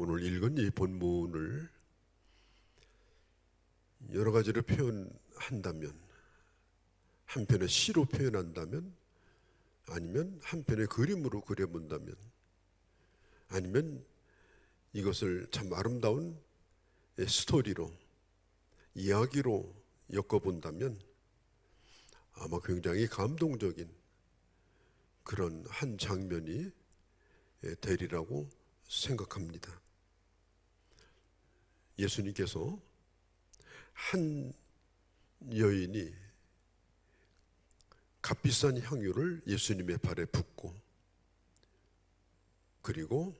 오늘 읽은 이 본문을 여러 가지로 표현한다면, 한편의 시로 표현한다면, 아니면 한편의 그림으로 그려본다면, 아니면 이것을 참 아름다운 스토리로, 이야기로 엮어본다면 아마 굉장히 감동적인 그런 한 장면이 되리라고 생각합니다. 예수님께서 한 여인이 값비싼 향유를 예수님의 발에 붓고, 그리고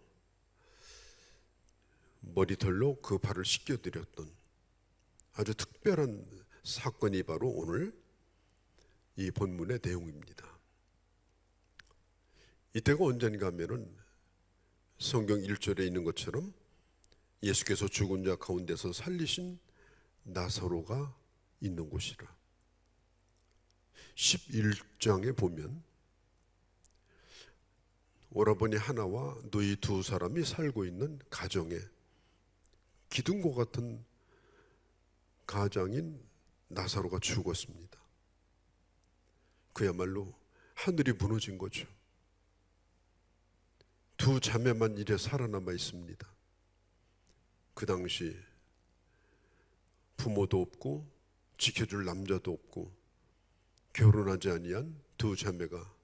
머리털로 그 발을 씻겨드렸던 아주 특별한 사건이 바로 오늘 이 본문의 내용입니다. 이때가 언젠가 하면은 성경 1절에 있는 것처럼 예수께서 죽은 자 가운데서 살리신 나사로가 있는 곳이라. 11장에 보면 오라버니 하나와 누이 두 사람이 살고 있는 가정에 기둥과 같은 가장인 나사로가 죽었습니다. 그야말로 하늘이 무너진 거죠. 두 자매만 이래 살아남아 있습니다. 그 당시 부모도 없고 지켜줄 남자도 없고 결혼하지 아니한 두 자매가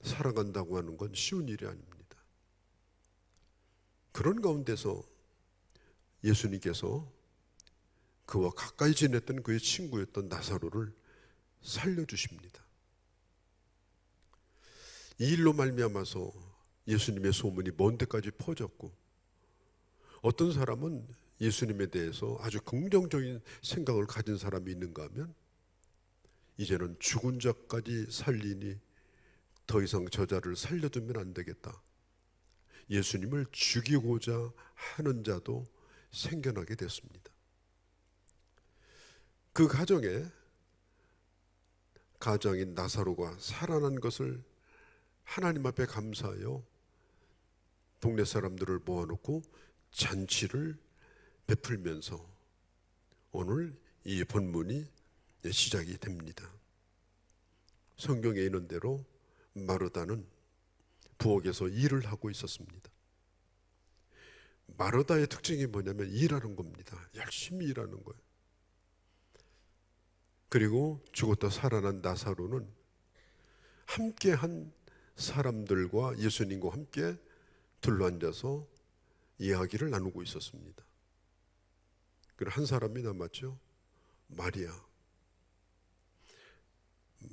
살아간다고 하는 건 쉬운 일이 아닙니다. 그런 가운데서 예수님께서 그와 가까이 지냈던 그의 친구였던 나사로를 살려주십니다. 이 일로 말미암아서 예수님의 소문이 먼 데까지 퍼졌고, 어떤 사람은 예수님에 대해서 아주 긍정적인 생각을 가진 사람이 있는가 하면, 이제는 죽은 자까지 살리니 더 이상 저자를 살려두면 안 되겠다, 예수님을 죽이고자 하는 자도 생겨나게 됐습니다. 그 가장인 나사로가 살아난 것을 하나님 앞에 감사하여 동네 사람들을 모아놓고 잔치를 베풀면서 오늘 이 본문이 시작이 됩니다. 성경에 있는 대로 마르다는 부엌에서 일을 하고 있었습니다. 마르다의 특징이 뭐냐면 일하는 겁니다. 열심히 일하는 거예요. 그리고 죽었다 살아난 나사로는 함께한 사람들과 예수님과 함께 둘러앉아서 이야기를 나누고 있었습니다. 그리고 한 사람이 남았죠.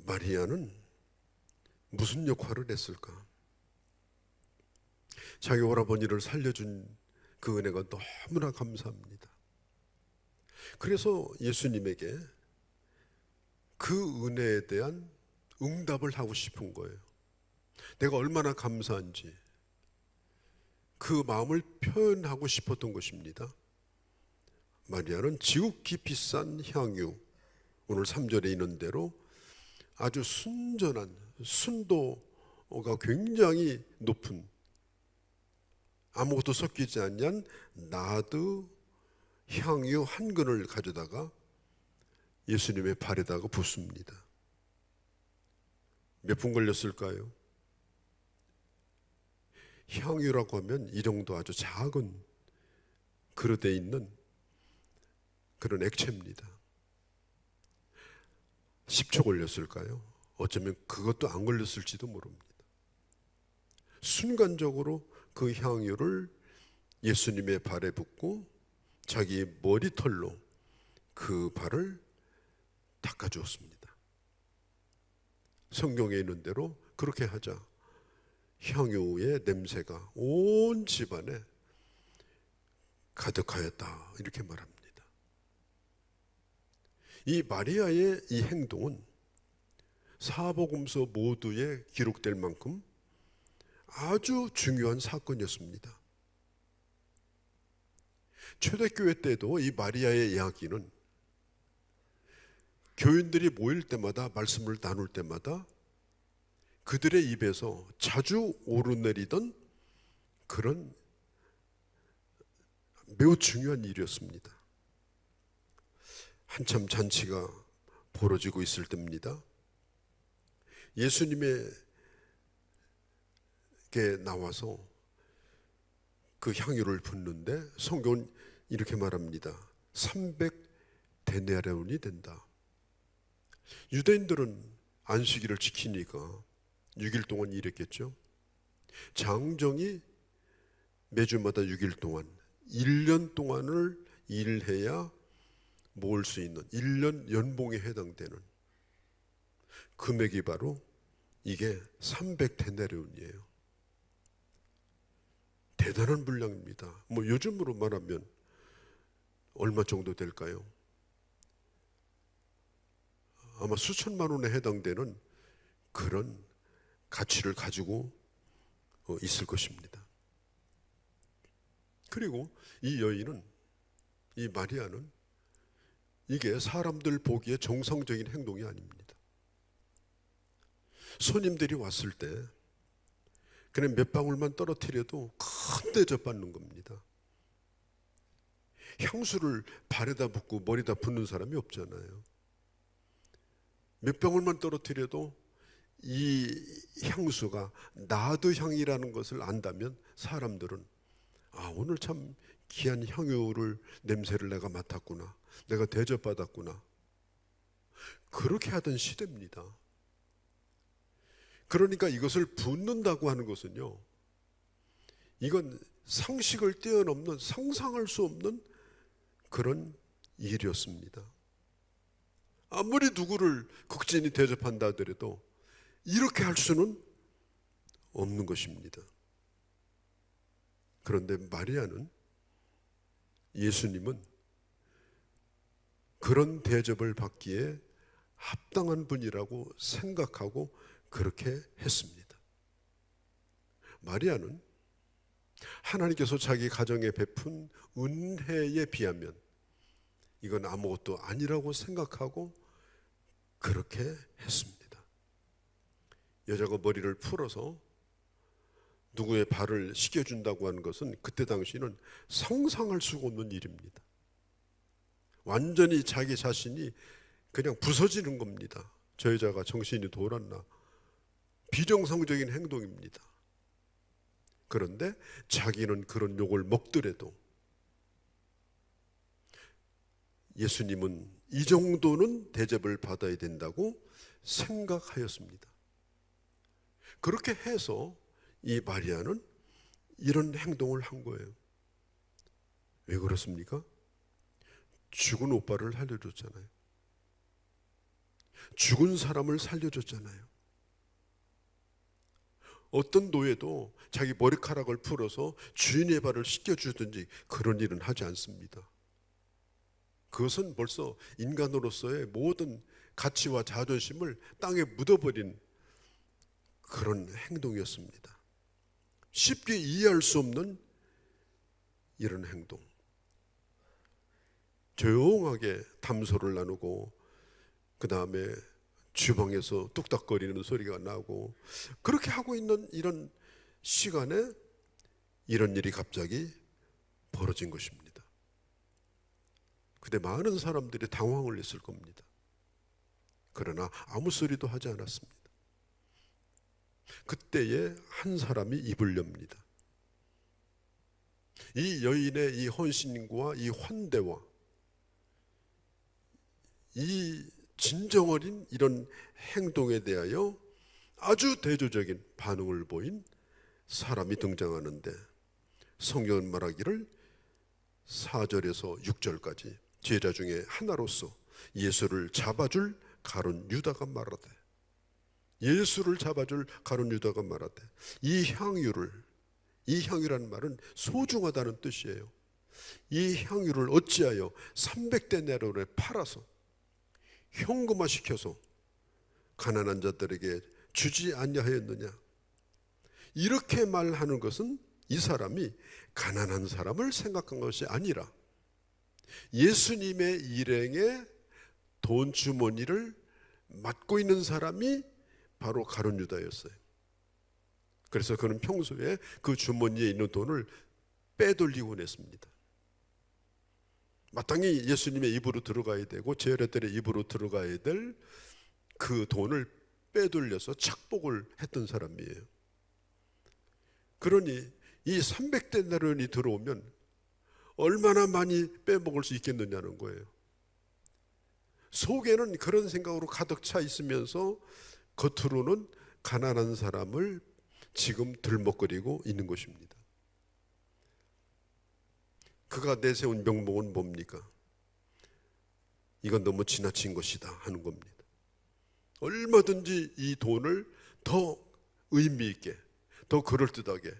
마리아는 무슨 역할을 했을까? 자기 오라버니를 살려준 그 은혜가 너무나 감사합니다. 그래서 예수님에게 그 은혜에 대한 응답을 하고 싶은 거예요. 내가 얼마나 감사한지 그 마음을 표현하고 싶었던 것입니다. 마리아는 지극히 비싼 향유, 오늘 3절에 있는 대로 아주 순전한, 순도가 굉장히 높은, 아무것도 섞이지 않는 나드 향유 한 근을 가져다가 예수님의 발에다가 붓습니다. 몇 분 걸렸을까요? 향유라고 하면 이 정도 아주 작은 그릇에 있는 그런 액체입니다. 10초 걸렸을까요? 어쩌면 그것도 안 걸렸을지도 모릅니다. 순간적으로 그 향유를 예수님의 발에 붓고 자기 머리털로 그 발을 닦아주었습니다. 성경에 있는 대로 그렇게 하자 향유의 냄새가 온 집안에 가득하였다, 이렇게 말합니다. 이 마리아의 이 행동은 사복음서 모두에 기록될 만큼 아주 중요한 사건이었습니다. 초대교회 때도 이 마리아의 이야기는 교인들이 모일 때마다, 말씀을 나눌 때마다 그들의 입에서 자주 오르내리던 그런 매우 중요한 일이었습니다. 한참 잔치가 벌어지고 있을 때입니다. 예수님에게 나와서 그 향유를 붓는데 성경은 이렇게 말합니다. 300데나리온이 된다. 유대인들은 안식일을 지키니까 6일 동안 일했겠죠. 장정이 매주마다 6일 동안 1년 동안을 일해야 모을 수 있는 1년 연봉에 해당되는 금액이 바로 이게 300데나리온이에요. 대단한 분량입니다. 뭐 요즘으로 말하면 얼마 정도 될까요? 아마 수천만 원에 해당되는 그런 가치를 가지고 있을 것입니다. 그리고 이 여인은, 이 마리아는 이게 사람들 보기에 정상적인 행동이 아닙니다. 손님들이 왔을 때 그냥 몇 방울만 떨어뜨려도 큰 대접받는 겁니다. 향수를 발에다 붓고 머리다 붓는 사람이 없잖아요. 몇 방울만 떨어뜨려도 이 향수가 나드 향이라는 것을 안다면 사람들은 오늘 참 귀한 향유를 냄새를 내가 맡았구나, 내가 대접받았구나, 그렇게 하던 시대입니다. 그러니까 이것을 붓는다고 하는 것은요, 이건 상식을 뛰어넘는, 상상할 수 없는 그런 일이었습니다. 아무리 누구를 극진히 대접한다 하더라도 이렇게 할 수는 없는 것입니다. 그런데 마리아는, 예수님은 그런 대접을 받기에 합당한 분이라고 생각하고 그렇게 했습니다. 마리아는 하나님께서 자기 가정에 베푼 은혜에 비하면 이건 아무것도 아니라고 생각하고 그렇게 했습니다. 여자가 머리를 풀어서 누구의 발을 씻겨준다고 하는 것은 그때 당시는 상상할 수가 없는 일입니다. 완전히 자기 자신이 그냥 부서지는 겁니다. 저 여자가 정신이 돌았나, 비정상적인 행동입니다. 그런데 자기는 그런 욕을 먹더라도 예수님은 이 정도는 대접을 받아야 된다고 생각하였습니다. 그렇게 해서 이 마리아는 이런 행동을 한 거예요. 왜 그렇습니까? 죽은 오빠를 살려줬잖아요. 죽은 사람을 살려줬잖아요. 어떤 노예도 자기 머리카락을 풀어서 주인의 발을 씻겨주든지 그런 일은 하지 않습니다. 그것은 벌써 인간으로서의 모든 가치와 자존심을 땅에 묻어버린 그런 행동이었습니다. 쉽게 이해할 수 없는 이런 행동. 조용하게 담소를 나누고 그 다음에 주방에서 뚝딱거리는 소리가 나고 그렇게 하고 있는 이런 시간에 이런 일이 갑자기 벌어진 것입니다. 그때 많은 사람들이 당황을 했을 겁니다. 그러나 아무 소리도 하지 않았습니다. 그때에 한 사람이 입을 엽니다. 이 여인의 이 헌신과 이 환대와 이 진정 어린 이런 행동에 대하여 아주 대조적인 반응을 보인 사람이 등장하는데, 성경은 말하기를 4절에서 6절까지 제자 중에 하나로서 예수를 잡아줄 가룟 유다가 말하되, 예수를 잡아줄 가룟 유다가 말하되, 이 향유라는 말은 소중하다는 뜻이에요. 이 향유를 어찌하여 300데나리온에 팔아서 현금화 시켜서 가난한 자들에게 주지 아니하였느냐. 이렇게 말하는 것은 이 사람이 가난한 사람을 생각한 것이 아니라 예수님의 일행의 돈 주머니를 맡고 있는 사람이 바로 가룟 유다였어요. 그래서 그는 평소에 그 주머니에 있는 돈을 빼돌리곤 했습니다. 마땅히 예수님의 입으로 들어가야 되고 제자들의 입으로 들어가야 될 그 돈을 빼돌려서 착복을 했던 사람이에요. 그러니 이 300데나리온이 들어오면 얼마나 많이 빼먹을 수 있겠느냐는 거예요. 속에는 그런 생각으로 가득 차 있으면서 겉으로는 가난한 사람을 지금 들먹거리고 있는 것입니다. 그가 내세운 명목은 뭡니까? 이건 너무 지나친 것이다 하는 겁니다. 얼마든지 이 돈을 더 의미 있게, 더 그럴듯하게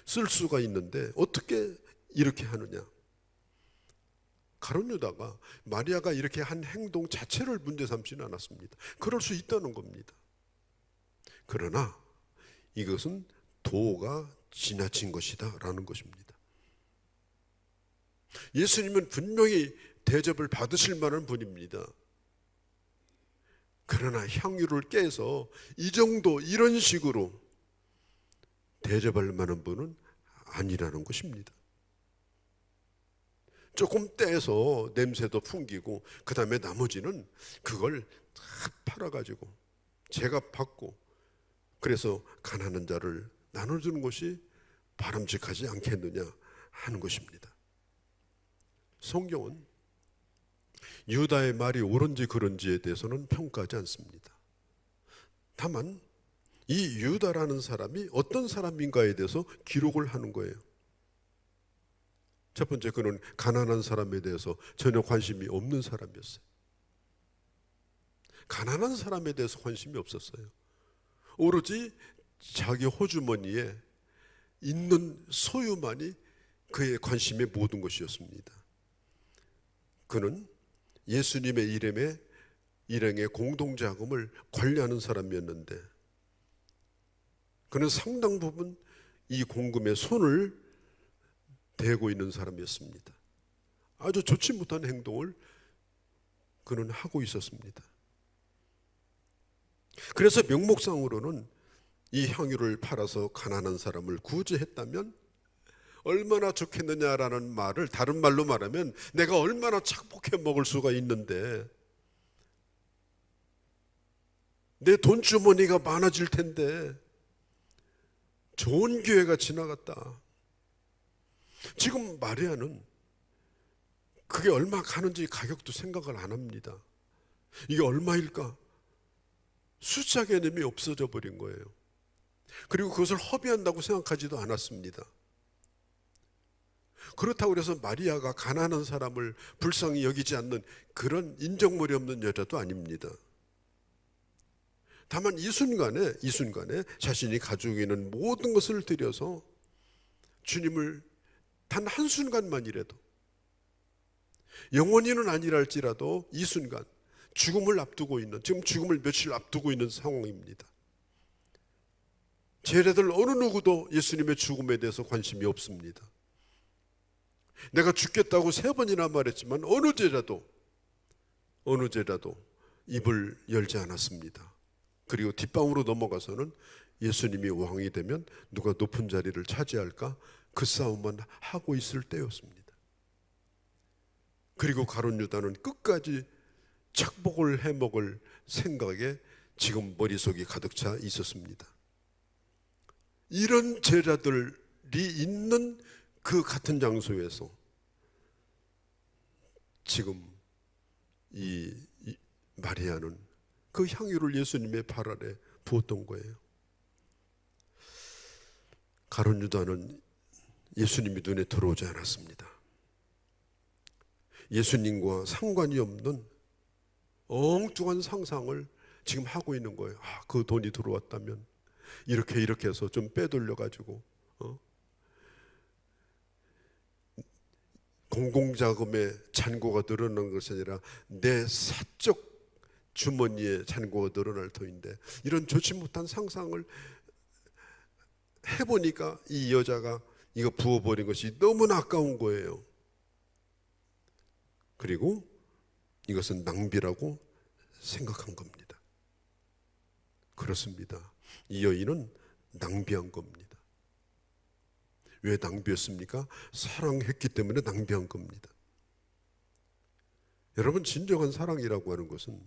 쓸 수가 있는데 어떻게 이렇게 하느냐? 가룟 유다가 마리아가 이렇게 한 행동 자체를 문제 삼지는 않았습니다. 그럴 수 있다는 겁니다. 그러나 이것은 도가 지나친 것이다 라는 것입니다. 예수님은 분명히 대접을 받으실 만한 분입니다. 그러나 향유를 깨서 이 정도 이런 식으로 대접할 만한 분은 아니라는 것입니다. 조금 떼서 냄새도 풍기고 그 다음에 나머지는 그걸 다 팔아가지고 제가 받고 그래서 가난한 자를 나눠주는 것이 바람직하지 않겠느냐 하는 것입니다. 성경은 유다의 말이 옳은지 그른지에 대해서는 평가하지 않습니다. 다만 이 유다라는 사람이 어떤 사람인가에 대해서 기록을 하는 거예요. 첫 번째, 그는 가난한 사람에 대해서 전혀 관심이 없는 사람이었어요. 가난한 사람에 대해서 관심이 없었어요. 오로지 자기 호주머니에 있는 소유만이 그의 관심의 모든 것이었습니다. 그는 예수님의 일행의 공동자금을 관리하는 사람이었는데 그는 상당 부분 이 공금에 손을 대고 있는 사람이었습니다. 아주 좋지 못한 행동을 그는 하고 있었습니다. 그래서 명목상으로는 이 향유를 팔아서 가난한 사람을 구제했다면 얼마나 좋겠느냐라는 말을 다른 말로 말하면 내가 얼마나 착복해 먹을 수가 있는데 내 돈주머니가 많아질 텐데 좋은 기회가 지나갔다. 지금 마리아는 그게 얼마 가는지 가격도 생각을 안 합니다. 이게 얼마일까? 숫자 개념이 없어져 버린 거예요. 그리고 그것을 허비한다고 생각하지도 않았습니다. 그렇다고 해서 마리아가 가난한 사람을 불쌍히 여기지 않는 그런 인정머리 없는 여자도 아닙니다. 다만 이 순간에 자신이 가지고 있는 모든 것을 들여서 주님을 단 한순간만이라도, 영원히는 아니라 할지라도 이 순간 죽음을 앞두고 있는, 지금 죽음을 며칠 앞두고 있는 상황입니다. 제자들 어느 누구도 예수님의 죽음에 대해서 관심이 없습니다. 내가 죽겠다고 3번이나 말했지만 어느 제자도 입을 열지 않았습니다. 그리고 뒷방으로 넘어가서는 예수님이 왕이 되면 누가 높은 자리를 차지할까 그 싸움만 하고 있을 때였습니다. 그리고 가룟 유다는 끝까지 착복을 해먹을 생각에 지금 머릿속이 가득 차 있었습니다. 이런 제자들이 있는 그 같은 장소에서 지금 이 마리아는 그 향유를 예수님의 발 아래 부었던 거예요. 가룟 유다는 예수님이 눈에 들어오지 않았습니다. 예수님과 상관이 없는 엉뚱한 상상을 지금 하고 있는 거예요. 그 돈이 들어왔다면 이렇게 해서 좀 빼돌려가지고 공공자금의 잔고가 늘어나는 것이 아니라 내 사적 주머니에 잔고가 늘어날 터인데, 이런 좋지 못한 상상을 해보니까 이 여자가 이거 부어버린 것이 너무나 아까운 거예요. 그리고 이것은 낭비라고 생각한 겁니다. 그렇습니다. 이 여인은 낭비한 겁니다. 왜 낭비했습니까? 사랑했기 때문에 낭비한 겁니다. 여러분, 진정한 사랑이라고 하는 것은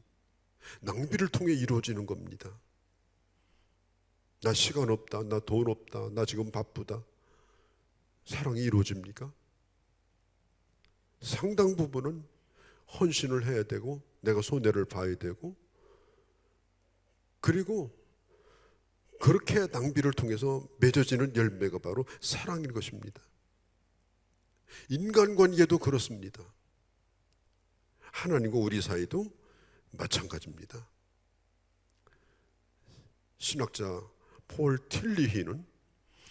낭비를 통해 이루어지는 겁니다. 나 시간 없다, 나 돈 없다, 나 지금 바쁘다. 사랑이 이루어집니까? 상당 부분은 헌신을 해야 되고 내가 손해를 봐야 되고, 그리고 그렇게 낭비를 통해서 맺어지는 열매가 바로 사랑인 것입니다. 인간관계도 그렇습니다. 하나님과 우리 사이도 마찬가지입니다. 신학자 폴 틸리히는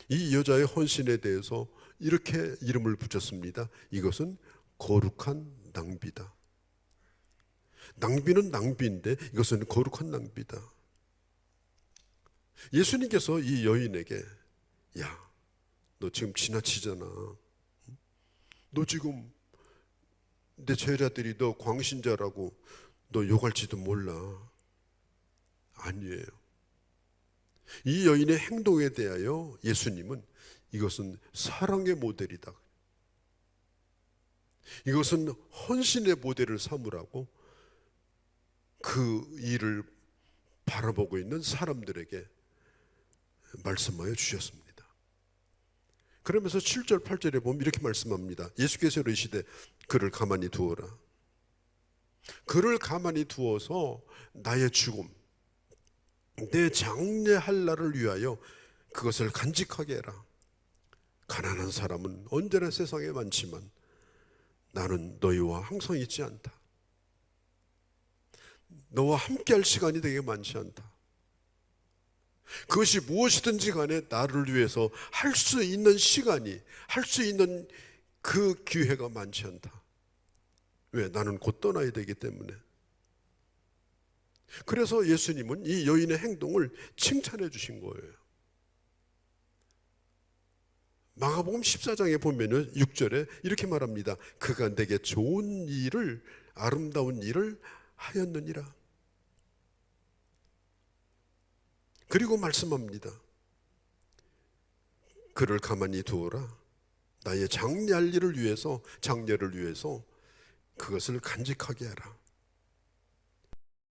이 여자의 헌신에 대해서 이렇게 이름을 붙였습니다. 이것은 거룩한 낭비다. 낭비는 낭비인데 이것은 거룩한 낭비다. 예수님께서 이 여인에게, 야, 너 지금 지나치잖아. 너 지금 내 제자들이 너 광신자라고 너 욕할지도 몰라. 아니에요. 이 여인의 행동에 대하여 예수님은 이것은 사랑의 모델이다, 이것은 헌신의 모델을 삼으라고 그 일을 바라보고 있는 사람들에게 말씀하여 주셨습니다. 그러면서 7절 8절에 보면 이렇게 말씀합니다. 예수께서 이르시되 그를 가만히 두어라. 그를 가만히 두어서 나의 죽음, 내 장례할 날을 위하여 그것을 간직하게 해라. 가난한 사람은 언제나 세상에 많지만 나는 너희와 항상 있지 않다. 너와 함께할 시간이 되게 많지 않다. 그것이 무엇이든지 간에 나를 위해서 할 수 있는 시간이, 할 수 있는 그 기회가 많지 않다. 왜? 나는 곧 떠나야 되기 때문에. 그래서 예수님은 이 여인의 행동을 칭찬해 주신 거예요. 마가복음 14장에 보면은 6절에 이렇게 말합니다. 그가 내게 좋은 일을, 아름다운 일을 하였느니라. 그리고 말씀합니다. 그를 가만히 두어라. 나의 장례할 일을 위해서, 장례를 위해서 그것을 간직하게 하라.